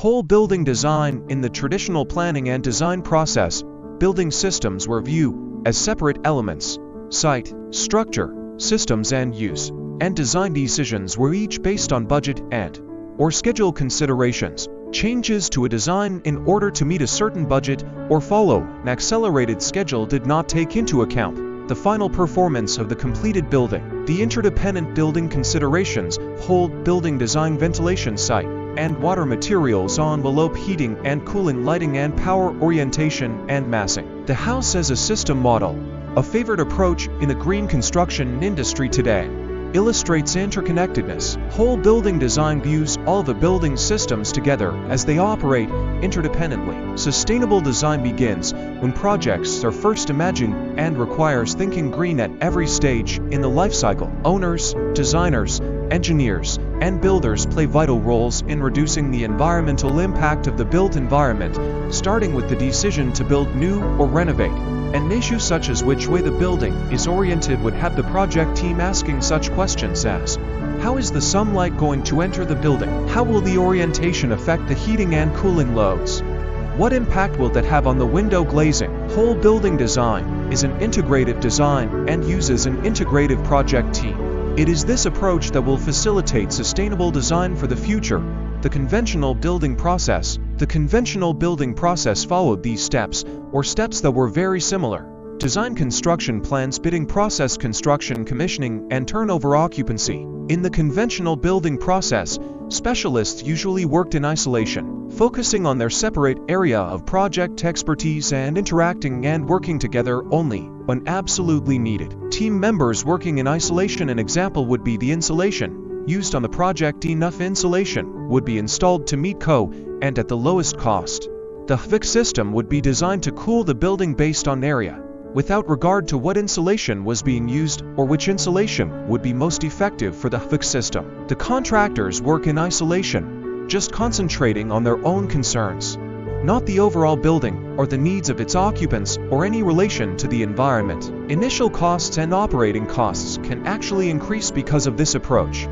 Whole building design. In the traditional planning and design process, building systems were viewed as separate elements. Site, structure, systems and use, and design decisions were each based on budget and/or schedule considerations. Changes to a design in order to meet a certain budget or follow an accelerated schedule did not take into account the final performance of the completed building. The interdependent building considerations: whole building design, ventilation, site and water, materials, envelope, heating and cooling, lighting and power, orientation and massing. The house as a system model, a favored approach in the green construction industry today, illustrates interconnectedness. Whole building design views all the building systems together as they operate interdependently. Sustainable design begins when projects are first imagined and requires thinking green at every stage in the life cycle. Owners, designers, engineers, and builders play vital roles in reducing the environmental impact of the built environment, starting with the decision to build new or renovate. An issue such as which way the building is oriented would have the project team asking such questions as: how is the sunlight going to enter the building? How will the orientation affect the heating and cooling loads? What impact will that have on the window glazing? Whole building design is an integrative design and uses an integrative project team. It is this approach that will facilitate sustainable design for the future. The conventional building process. The conventional building process followed these steps, or steps that were very similar: design, construction plans, bidding process, construction, commissioning, and turnover occupancy. In the conventional building process, specialists usually worked in isolation, focusing on their separate area of project expertise and interacting and working together only when absolutely needed. Team members working in isolation. An example would be the insulation used on the project. Enough insulation would be installed to meet code and at the lowest cost. The HVAC system would be designed to cool the building based on area, without regard to what insulation was being used or which insulation would be most effective for the HVAC system. The contractors work in isolation, just concentrating on their own concerns, not the overall building or the needs of its occupants or any relation to the environment. Initial costs and operating costs can actually increase because of this approach.